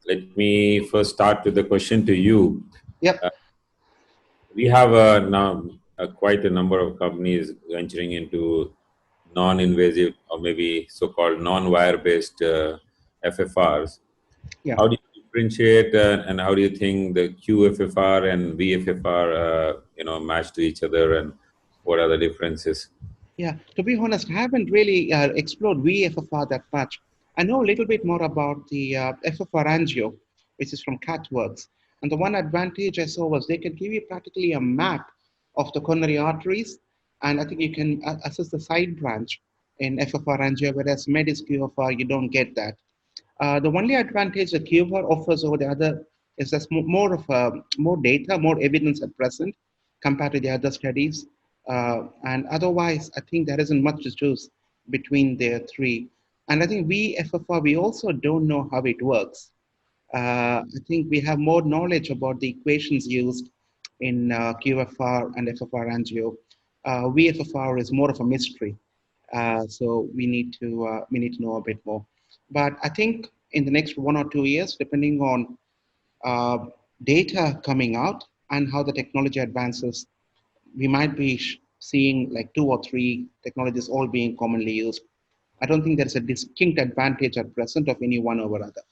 let me first start with the question to you. Yep. Uh, we have now quite a number of companies venturing into non-invasive or maybe so-called non-wire-based FFRs. Yeah. How do you differentiate and how do you think the QFFR and VFFR, match to each other, and what are the differences? Yeah. To be honest, I haven't really explored VFFR that much. I know a little bit more about the FFR angio, which is from CatWorks. And the one advantage I saw was they could give you practically a map of the coronary arteries. And I think you can assess the side branch in FFR angio, whereas MEDIS QFR, you don't get that. The only advantage that QFR offers over the other is there's more of more data, more evidence at present compared to the other studies. And otherwise, I think there isn't much to choose between the three. And I think VFFR, we also don't know how it works. I think we have more knowledge about the equations used in QFR and FFR angio. VFFR is more of a mystery, so we need to know a bit more. But I think in the next 1 or 2 years, depending on uh, data coming out and how the technology advances, we might be seeing like 2 or 3 technologies all being commonly used. I don't think there's a distinct advantage at present of any one over other.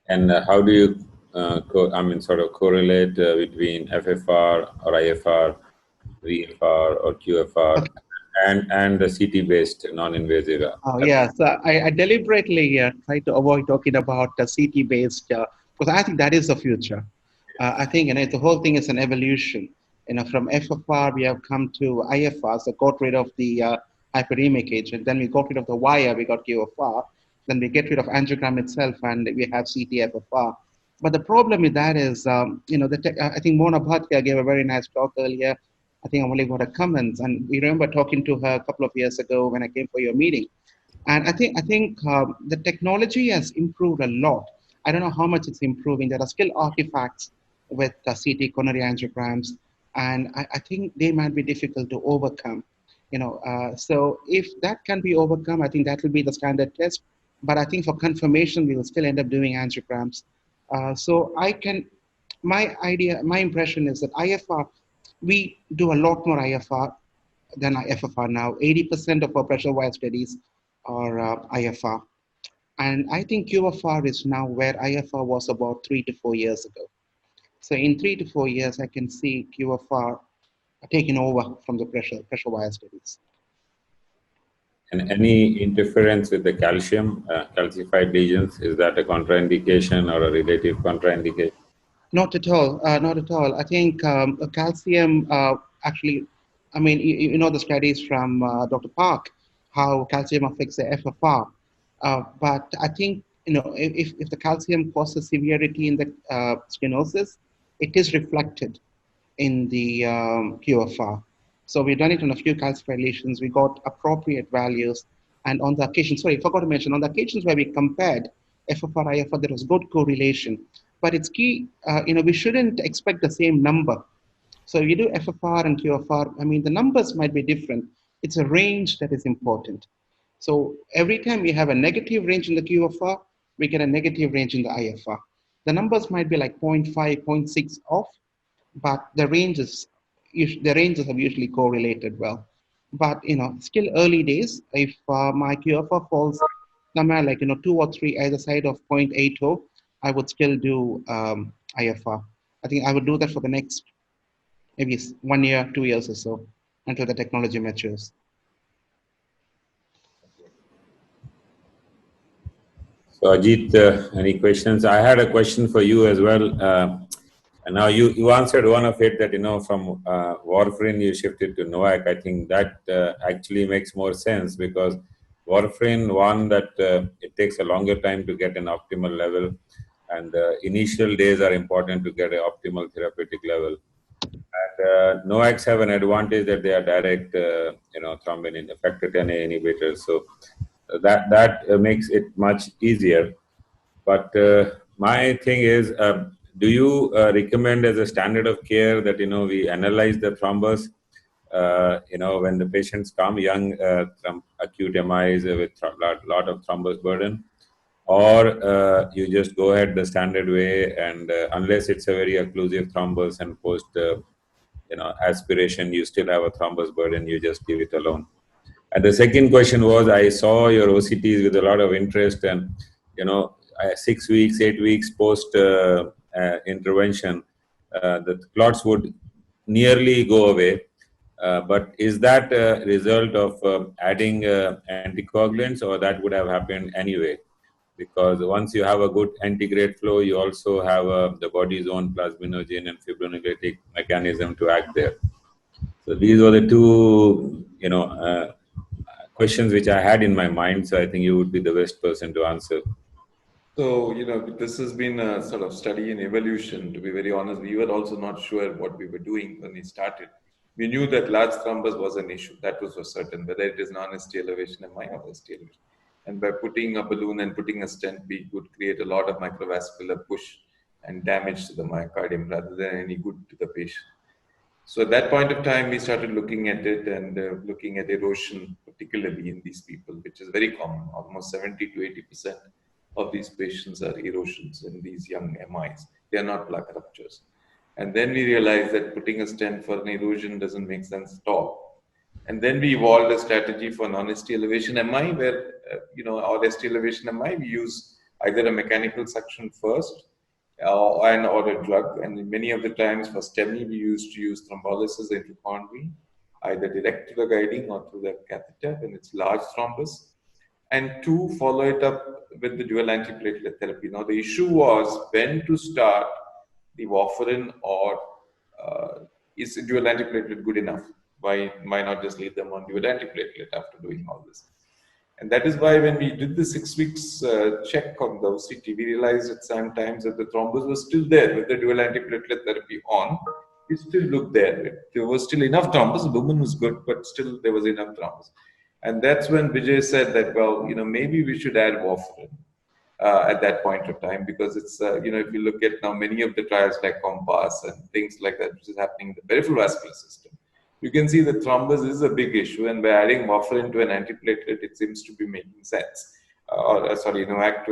And how do you, sort of correlate between FFR or IFR, VFR or QFR, Okay. and the CT-based non-invasive? Oh, yeah. So I deliberately try to avoid talking about CT based because I think that is the future. I think the whole thing is an evolution. From FFR we have come to IFR, so got rid of the hyperemic agent. Then we got rid of the wire, we got QFR. Then we get rid of angiogram itself, and we have CT-FFR. But the problem with that is, I think Mona Bhatia gave a very nice talk earlier. I think I've only got a comments, and we remember talking to her a couple of years ago when I came for your meeting. And I think the technology has improved a lot. I don't know how much it's improving. There are still artifacts with CT coronary angiograms, and I think they might be difficult to overcome. So if that can be overcome, I think that will be the standard test. But I think for confirmation, we will still end up doing angiograms. So my impression is that IFR, we do a lot more IFR than FFR now. 80% of our pressure wire studies are IFR. And I think QFR is now where IFR was about 3 to 4 years ago. So in 3 to 4 years, I can see QFR taking over from the pressure wire studies. And any interference with the calcium, calcified lesions, is that a contraindication or a relative contraindication? Not at all. Not at all. I think calcium actually, I mean, you know the studies from Dr. Park, how calcium affects the FFR. But I think, if the calcium causes severity in the stenosis, it is reflected in the QFR. So we've done it on a few calcified lesions. We got appropriate values. And on the occasion, sorry, I forgot to mention, on the occasions where we compared FFR, IFR, there was good correlation. But it's key, we shouldn't expect the same number. So you do FFR and QFR, I mean, the numbers might be different. It's a range that is important. So every time we have a negative range in the QFR, we get a negative range in the IFR. The numbers might be like 0.5, 0.6 off, but the ranges have usually correlated well. But still early days. If my QFR falls somewhere like 2 or 3 either side of 0.80, I would still do IFR. I think I would do that for the next maybe 1 year, 2 years or so until the technology matures. So Ajit, any questions? I had a question for you as well. And now you answered one of it, that from warfarin you shifted to NOAC. I think that actually makes more sense, because warfarin, one, that it takes a longer time to get an optimal level, and initial days are important to get an optimal therapeutic level. And NOACs have an advantage that they are direct, thrombin factor 10A inhibitors. So that makes it much easier. But my thing is, do you recommend as a standard of care that we analyze the thrombus? When the patients come young, acute MIs with a lot of thrombus burden, or you just go ahead the standard way, and unless it's a very occlusive thrombus and post aspiration, you still have a thrombus burden, you just leave it alone. And the second question was, I saw your OCTs with a lot of interest, and 6 weeks, 8 weeks post intervention, the clots would nearly go away. But is that a result of adding anticoagulants, or that would have happened anyway? Because once you have a good antigrade flow, you also have the body's own plasminogen and fibrinolytic mechanism to act there. So these were the two, questions which I had in my mind. So I think you would be the best person to answer. So, this has been a sort of study in evolution. To be very honest, we were also not sure what we were doing when we started. We knew that large thrombus was an issue. That was for certain, whether it is non-ST elevation MI or ST elevation. And by putting a balloon and putting a stent, we could create a lot of microvascular push and damage to the myocardium rather than any good to the patient. So at that point of time, we started looking at it and looking at erosion, particularly in these people, which is very common. Almost 70 to 80% of these patients are erosions in these young MIs. They are not plaque ruptures. And then we realized that putting a stent for an erosion doesn't make sense at all. And then we evolved a strategy for non-ST elevation MI, where, our ST elevation MI, we use either a mechanical suction first, or a drug. And many of the times for STEMI, we used to use thrombolysis intracoronary, either direct to the guiding or through the catheter when it's large thrombus. And two, follow it up with the dual antiplatelet therapy. Now, the issue was when to start the warfarin, or is dual antiplatelet good enough? Why not just leave them on dual antiplatelet after doing all this? And that is why when we did the 6 weeks check on the OCT, we realized at some times that the thrombus was still there with the dual antiplatelet therapy on. It still looked there. There was still enough thrombus. The lumen was good, but still there was enough thrombus. And that's when Vijay said that, well, maybe we should add warfarin at that point of time, because it's, if you look at now many of the trials like COMPASS and things like that, which is happening in the peripheral vascular system, you can see that thrombus is a big issue, and by adding warfarin to an antiplatelet, it seems to be making sense. NOAC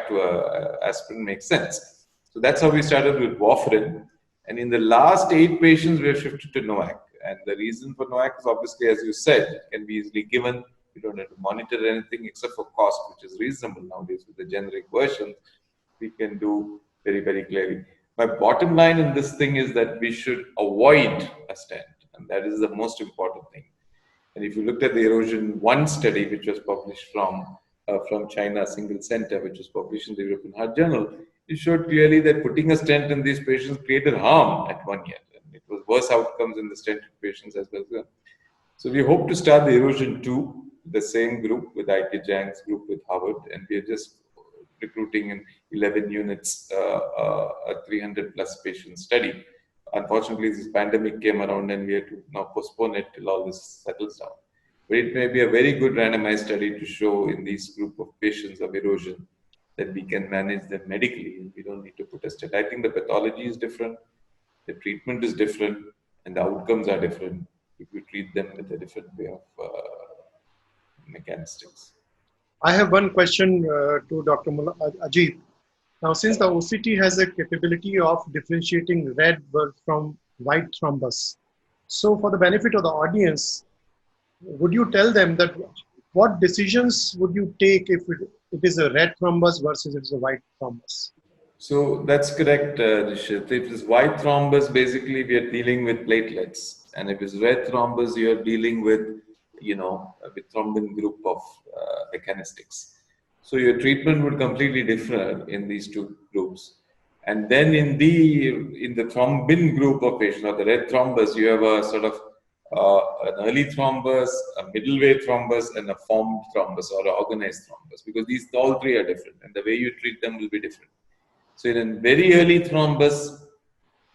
to aspirin makes sense. So that's how we started with warfarin. And in the last 8 patients, we have shifted to NOAC. And the reason for NOAC is obviously, as you said, it can be easily given. You don't have to monitor anything except for cost, which is reasonable nowadays with the generic version. We can do very, very clearly. My bottom line in this thing is that we should avoid a stent, and that is the most important thing. And if you looked at the erosion 1 study, which was published from China, a single center, which was published in the European Heart Journal, it showed clearly that putting a stent in these patients created harm at 1 year. And it was worse outcomes in the stented patients as well. So we hope to start the erosion 2, the same group with IK Jang's group with Harvard, and we are just recruiting in 11 units, a 300 plus patient study. Unfortunately, this pandemic came around and we had to now postpone it till all this settles down. But it may be a very good randomized study to show in these group of patients of erosion that we can manage them medically and we don't need to put a stent. I think the pathology is different, the treatment is different, and the outcomes are different if you treat them with a different way of mechanistics. I have one question to Dr. Ajit. Now, since the OCT has a capability of differentiating red from white thrombus, so for the benefit of the audience, would you tell them that what decisions would you take if it is a red thrombus versus it is a white thrombus? So that's correct, Rishit. If it's white thrombus, basically we are dealing with platelets, and if it's red thrombus, you are dealing with with thrombin group of mechanistics. So your treatment would completely differ in these 2 groups. And then in the thrombin group of patients, or the red thrombus, you have a sort of an early thrombus, a middle way thrombus, and a formed thrombus or an organized thrombus, because these all 3 are different, and the way you treat them will be different. So in a very early thrombus,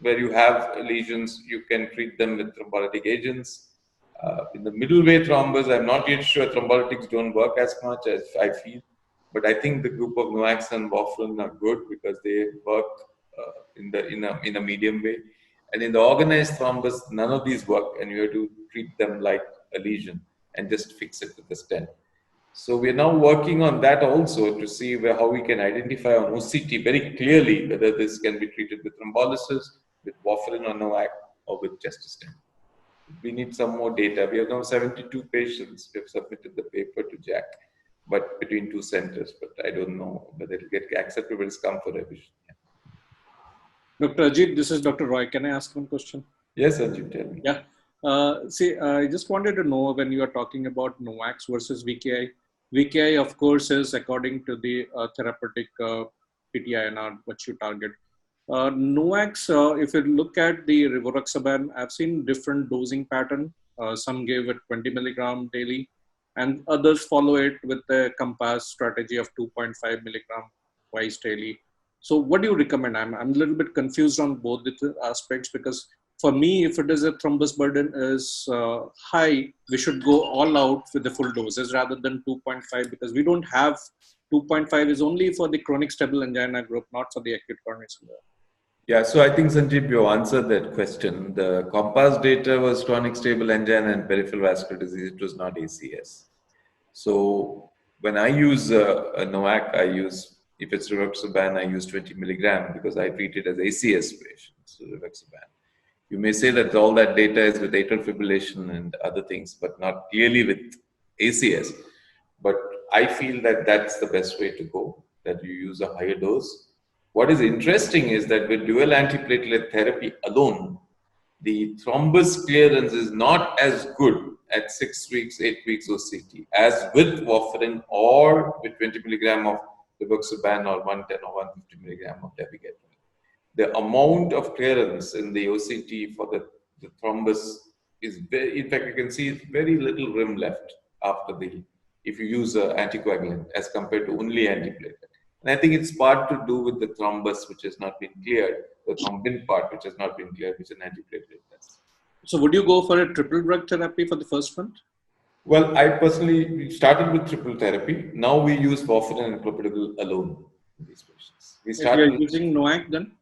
where you have lesions, you can treat them with thrombolytic agents. In the middle way thrombus, I'm not yet sure thrombolytics don't work as much as I feel, but I think the group of NOACs and warfarin are good because they work in a medium way. And in the organized thrombus, none of these work, and you have to treat them like a lesion and just fix it with a stent. So we are now working on that also to see how we can identify on OCT very clearly whether this can be treated with thrombolysis, with warfarin or NOAC, or with just a stent. We need some more data. We have now 72 patients. We have submitted the paper to Jack, but between two centers. But I don't know whether it will get accepted, but it's come for revision. Dr. Ajit, this is Dr. Roy. Can I ask one question? Yes, Ajit, tell me. Yeah. I just wanted to know when you are talking about NOACs versus VKI. VKI, of course, is according to the therapeutic PTINR, what you target. NOACs, if you look at the rivaroxaban, I've seen different dosing pattern. Some give it 20 milligram daily, and others follow it with the compass strategy of 2.5 milligram twice daily. So what do you recommend? I'm a little bit confused on both the aspects, because for me, if it is a thrombus burden is high, we should go all out with the full doses rather than 2.5, because we don't have 2.5 is only for the chronic stable angina group, not for the acute coronary syndrome. Yeah, so I think, Sanjeev, you answered that question. The compass data was chronic stable angina and peripheral vascular disease. It was not ACS. So when I use a NOAC, I use, if it's rivaroxaban, I use 20 milligram because I treat it as ACS patients, so rivaroxaban. You may say that all that data is with atrial fibrillation and other things, but not clearly with ACS. But I feel that that's the best way to go, that you use a higher dose. What is interesting is that with dual antiplatelet therapy alone, the thrombus clearance is not as good at 6 weeks, 8 weeks OCT as with warfarin or with 20 milligram of rivaroxaban or 110 or 150 milligram of dabigatran. The amount of clearance in the OCT for the thrombus is very, in fact, you can see very little rim left after if you use an anticoagulant as compared to only antiplatelet. And I think it's part to do with the thrombus, which has not been cleared, the thrombin part, which has not been cleared, which an antiplatelet does. So would you go for a triple drug therapy for the first month? Well, I personally started with triple therapy. Now we use warfarin and clopidogrel alone in these patients. We If you're using NOAC then?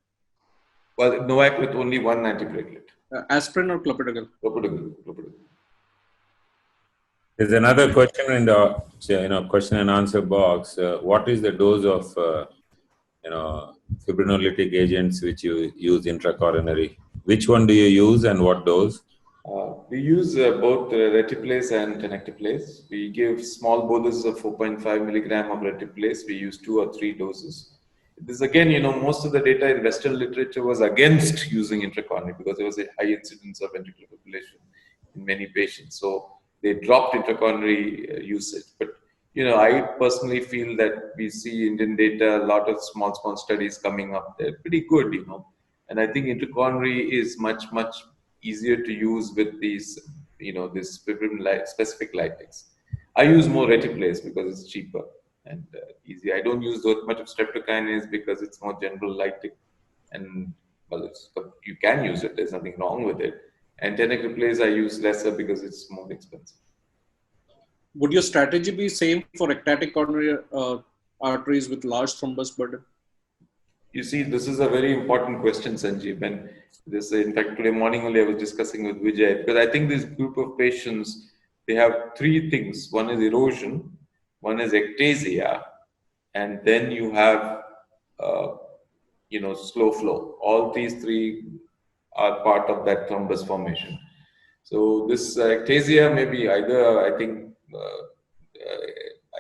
Well, NOAC with only one antiplatelet. Aspirin or clopidogrel? Clopidogrel. There's another question in the question and answer box. What is the dose of fibrinolytic agents which you use intracoronary? Which one do you use and what dose? We use both retiplase and tenecteplase. We give small boluses of 4.5 milligram of retiplase. We use 2 or 3 doses. This again, most of the data in Western literature was against using intracoronary because there was a high incidence of ventricular fibrillation in many patients. So they dropped intracoronary usage. But, I personally feel that we see Indian data, a lot of small studies coming up. They're pretty good, And I think intracoronary is much, much easier to use with these, this fibrin specific lytics. I use more retiplase because it's cheaper and easy. I don't use that much of streptokinase because it's more general lytic, and you can use it. There's nothing wrong with it. And tenecteplase I use lesser because it's more expensive. Would your strategy be same for ectatic coronary arteries with large thrombus burden? You see, this is a very important question, Sanjeev. And this, in fact, today morning only I was discussing with Vijay, because I think this group of patients, they have 3 things. One is erosion, one is ectasia, and then you have, slow flow. All these 3 are part of that thrombus formation. So this ectasia may be either, I think,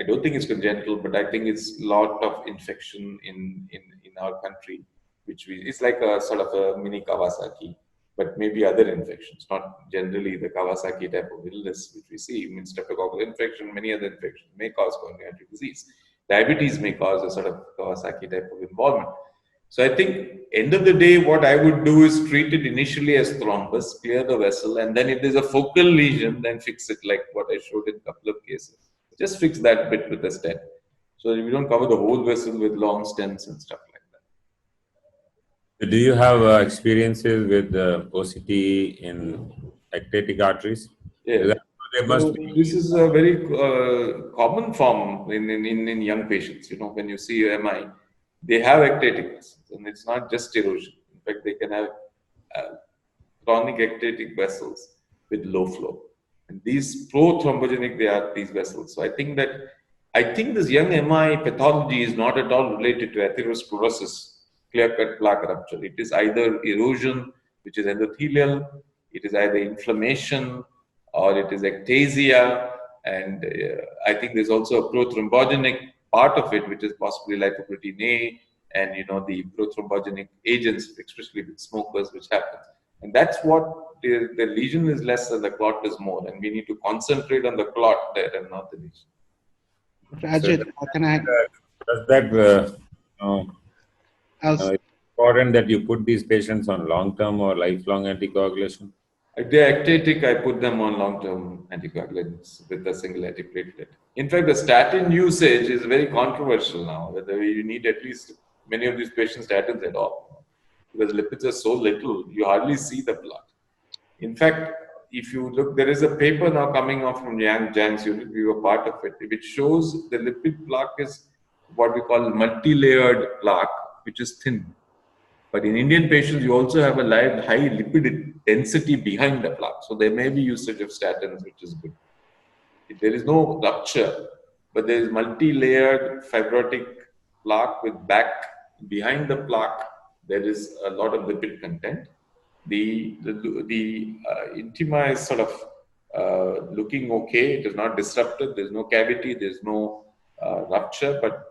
I don't think it's congenital, but I think it's a lot of infection in our country, it's like a sort of a mini Kawasaki, but maybe other infections, not generally the Kawasaki type of illness which we see. Streptococcal infection, many other infections may cause coronary artery disease. Diabetes may cause a sort of Kawasaki type of involvement. So I think end of the day, what I would do is treat it initially as thrombus, clear the vessel, and then if there's a focal lesion, then fix it like what I showed in a couple of cases. Just fix that bit with a stent. So we don't cover the whole vessel with long stents and stuff like that. Do you have experiences with OCT in ectatic arteries? Yeah. There must be. This is a very common form in young patients. When you see MI, they have ectatic vessels, and it's not just erosion. In fact, they can have chronic ectatic vessels with low flow. And these pro-thrombogenic, they are these vessels. So I think that I think this young MI pathology is not at all related to atherosclerosis, clear-cut plaque rupture. It is either erosion, which is endothelial, it is either inflammation, or it is ectasia, and I think there's also a prothrombogenic part of it, which is possibly lipoprotein A, and the prothrombogenic agents, especially with smokers, which happens. And that's what the lesion is less and the clot is more, and we need to concentrate on the clot there and not the lesion. So Ajit, can I? does that I was, it's important that you put these patients on long-term or lifelong anticoagulation? If they're ectatic, I put them on long-term anticoagulants with a single antiplatelet. In fact, the statin usage is very controversial now, whether you need at least many of these patients statins at all. Because lipids are so little, you hardly see the blood. In fact, if you look, there is a paper now coming out from Zhang's unit, we were part of it, which shows the lipid plaque is what we call multi-layered plaque, which is thin. But in Indian patients, you also have a high lipid density behind the plaque. So there may be usage of statins, which is good. There is no rupture, but there is multi-layered fibrotic plaque with back behind the plaque. There is a lot of lipid content. The intima is sort of looking okay. It is not disrupted. There's no cavity. There's no rupture, but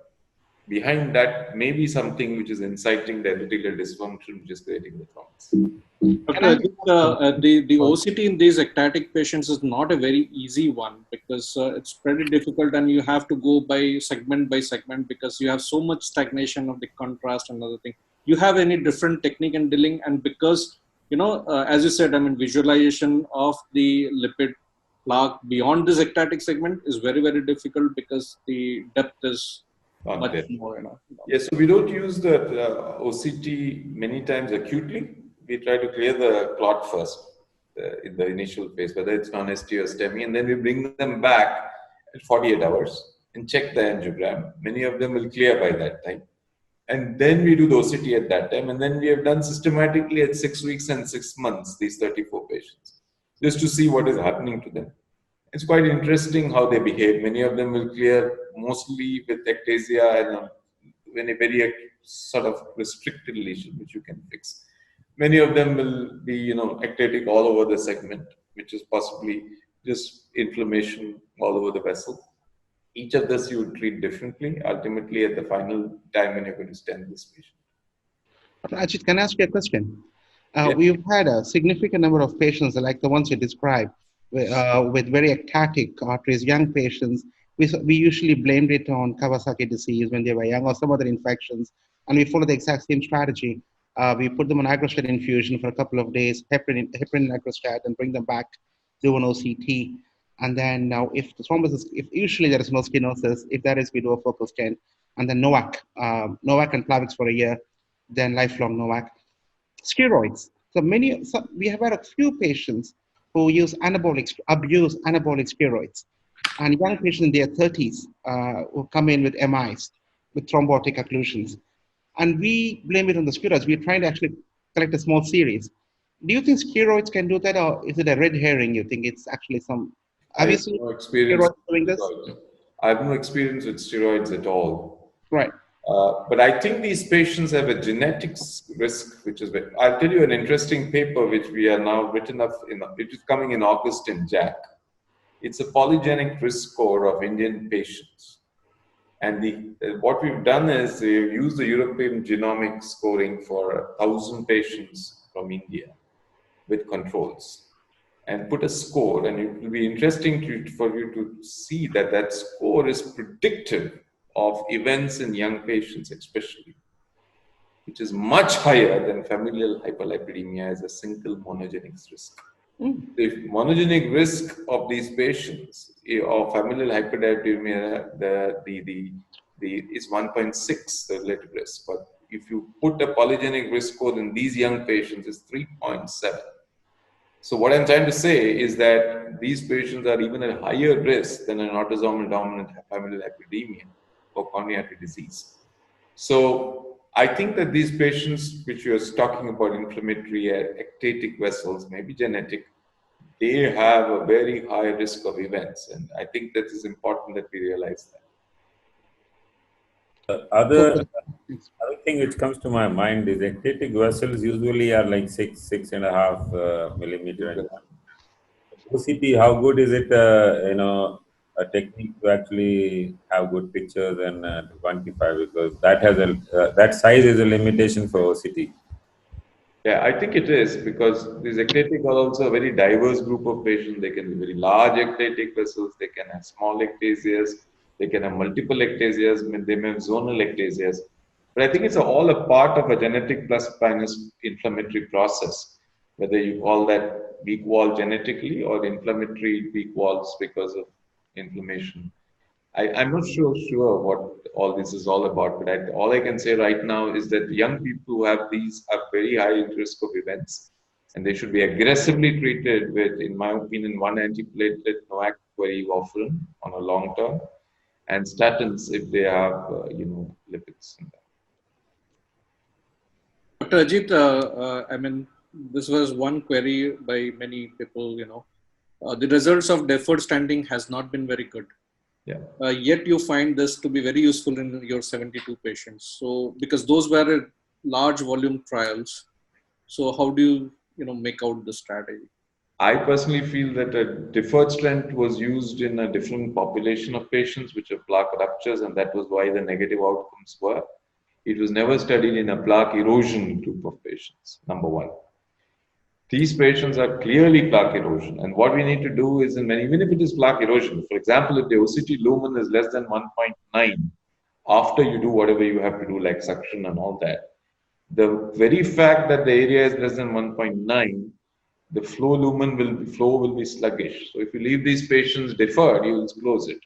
behind that may be something which is inciting the endothelial dysfunction, which is creating the thrombus. Dr. The OCT in these ectatic patients is not a very easy one because it's pretty difficult and you have to go by segment because you have so much stagnation of the contrast and other thing. You have any different technique in dealing, and because, as you said, I mean, visualization of the lipid plaque beyond this ectatic segment is very, very difficult because the depth is much more. Yes, so we don't use the OCT many times acutely. We try to clear the clot first in the initial phase, whether it's non-ST or STEMI, and then we bring them back at 48 hours and check the angiogram. Many of them will clear by that time. And then we do the OCT at that time. And then we have done systematically at 6 weeks and 6 months, these 34 patients, just to see what is happening to them. It's quite interesting how they behave. Many of them will clear mostly with ectasia and when a very sort of restricted lesion, which you can fix. Many of them will be, ectatic all over the segment, which is possibly just inflammation all over the vessel. Each of this you would treat differently, ultimately at the final time when you're going to stent this patient. Ajit, can I ask you a question? Yeah. We've had a significant number of patients like the ones you described with very ectatic arteries, young patients. We usually blamed it on Kawasaki disease when they were young or some other infections, and we follow the exact same strategy. We put them on agrostat infusion for a couple of days, heparin agrostat, and bring them back, do an OCT. And then now if the thrombus is, if usually there is no stenosis, if there is, we do a focal stent, and then NOAC and Plavix for a year, then lifelong NOAC. Steroids. So we have had a few patients who abuse anabolic steroids, and young patients in their 30s who come in with MIs, with thrombotic occlusions. And we blame it on the steroids. We're trying to actually collect a small series. Do you think steroids can do that, or is it a red herring? You think it's actually some... Have you seen steroids doing this? I have no experience with steroids at all. Right. But I think these patients have a genetics risk, which is... I'll tell you an interesting paper which we are now written up in. It is coming in August in JAC. It's a polygenic risk score of Indian patients. And what we've done is we've used the European genomic scoring for 1,000 patients from India with controls and put a score. And it will be interesting for you to see that that score is predictive of events in young patients, especially, which is much higher than familial hyperlipidemia as a single monogenic risk. The monogenic risk of these patients of familial hyperlipidemia is 1.6, the relative risk. But if you put a polygenic risk score in these young patients, it's 3.7. So what I'm trying to say is that these patients are even at higher risk than an autosomal dominant familial hyperlipidemia or coronary artery disease. So I think that these patients, which you are talking about, inflammatory ectatic vessels, maybe genetic, they have a very high risk of events. And I think that is important that we realize that. Other thing which comes to my mind is ectatic vessels usually are like 6.5 millimeter. And OCT, how good is it? A technique to actually have good pictures and to quantify, because that has a that size is a limitation for OCT. Yeah, I think it is because these ectatic are also a very diverse group of patients. They can be very large ectatic vessels, they can have small ectasias, they can have multiple ectasias, they may have zonal ectasias. But I think it's all a part of a genetic plus minus inflammatory process, whether you call that weak wall genetically or inflammatory weak walls because of inflammation. I'm not sure what all this is all about, but all I can say right now is that young people who have these are very high risk of events, and they should be aggressively treated with, in my opinion, one antiplatelet NOAC very often on a long term, and statins if they have lipids. Dr. Ajit, I mean, this was one query by many people, the results of deferred stenting has not been very good. Yeah. Yet you find this to be very useful in your 72 patients. So, because those were large volume trials. So how do you make out the strategy? I personally feel that a deferred stent was used in a different population of patients which have plaque ruptures, and that was why the negative outcomes were. It was never studied in a plaque erosion group of patients, number one. These patients are clearly plaque erosion. And what we need to do is, even if it is plaque erosion, for example, if the OCT lumen is less than 1.9, after you do whatever you have to do, like suction and all that, the very fact that the area is less than 1.9, the flow will be sluggish. So if you leave these patients deferred, you will close it.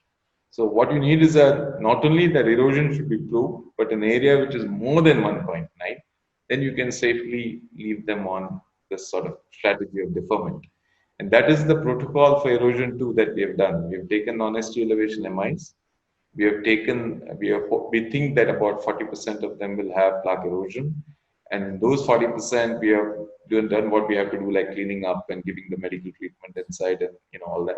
So what you need is not only that erosion should be proved, but an area which is more than 1.9, then you can safely leave them on this sort of strategy of deferment. And that is the protocol for erosion 2 that we have done. We have taken non-ST elevation MIs. We think that about 40% of them will have plaque erosion. And in those 40%, we have done what we have to do, like cleaning up and giving the medical treatment inside and all that.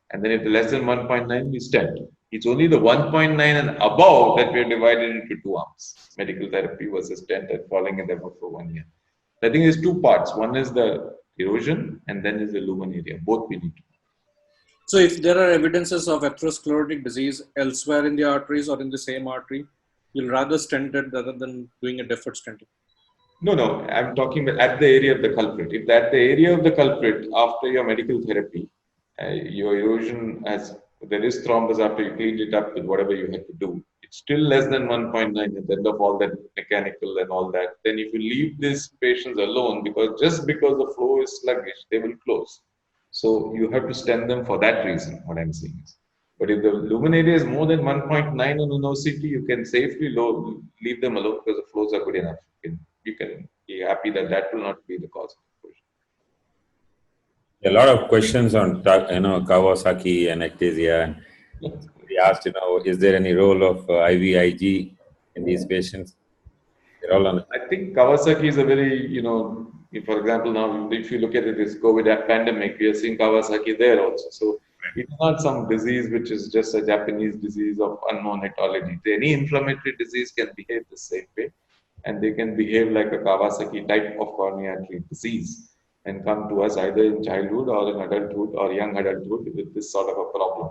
And then if the less than 1.9, we stent. It's only the 1.9 and above that we are divided into two arms, medical therapy versus stent, and following it for 1 year. I think there's two parts. One is the erosion and then is the lumen area. Both we need to. So if there are evidences of atherosclerotic disease elsewhere in the arteries or in the same artery, you'll rather stent it rather than doing a deferred stenting. No, I'm talking about at the area of the culprit. If at the area of the culprit, after your medical therapy, your erosion there is thrombus after you cleaned it up with whatever you had to do, it's still less than 1.9 at the end of all that mechanical and all that. Then if you leave these patients alone, because the flow is sluggish, they will close. So you have to stent them for that reason, what I'm saying is. But if the lumen area is more than 1.9 on an OCT, you can safely leave them alone because the flows are good enough. You can be happy that will not be the cause of erosion. A lot of questions on Kawasaki and ectasia. We asked, is there any role of IVIG in these patients? They're all on. I think Kawasaki is a very, for example, now if you look at this COVID pandemic, we are seeing Kawasaki there also. So it's not some disease which is just a Japanese disease of unknown etiology. Any inflammatory disease can behave the same way, and they can behave like a Kawasaki type of coronary artery disease and come to us either in childhood or in adulthood or young adulthood with this sort of a problem.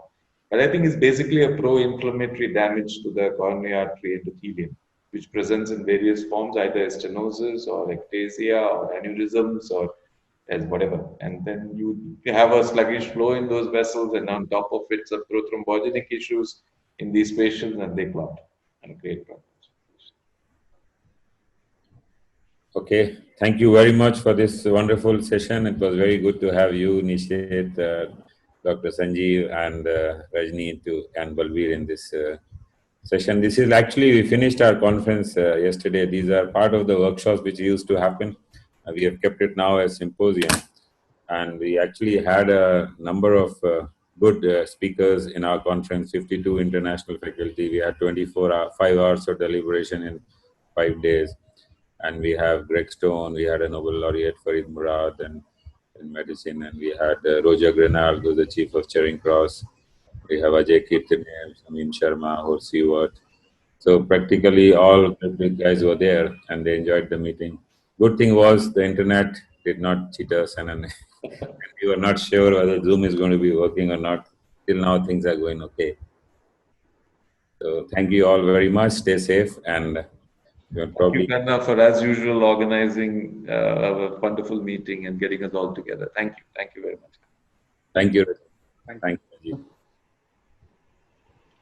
But I think it's basically a pro-inflammatory damage to the coronary artery endothelium, which presents in various forms, either as stenosis or ectasia or aneurysms or as whatever. And then you have a sluggish flow in those vessels, and on top of it, some prothrombotic issues in these patients, and they clot and create problems. Okay, thank you very much for this wonderful session. It was very good to have you, Nishit, Dr. Sanjeev, and Rajni and Balbir in this session. This is actually, we finished our conference yesterday. These are part of the workshops which used to happen. We have kept it now as symposium. And we actually had a number of good speakers in our conference, 52 international faculty. We had 5 hours of deliberation in 5 days. And we have Greg Stone, we had a Nobel laureate Farid Murad in medicine, and we had Roger Grenal, who's the chief of Charing Cross. We have Ajay Kirtane, Samin Sharma, Horsey Worth. So practically all the big guys were there and they enjoyed the meeting. Good thing was the internet did not cheat us and we were not sure whether Zoom is going to be working or not. Till now things are going okay. So thank you all very much. Stay safe and you're Thank you, probably Khanna, for as usual organizing a wonderful meeting and getting us all together. Thank you. Thank you very much. thank you. Thank you. Thank you. Ajit.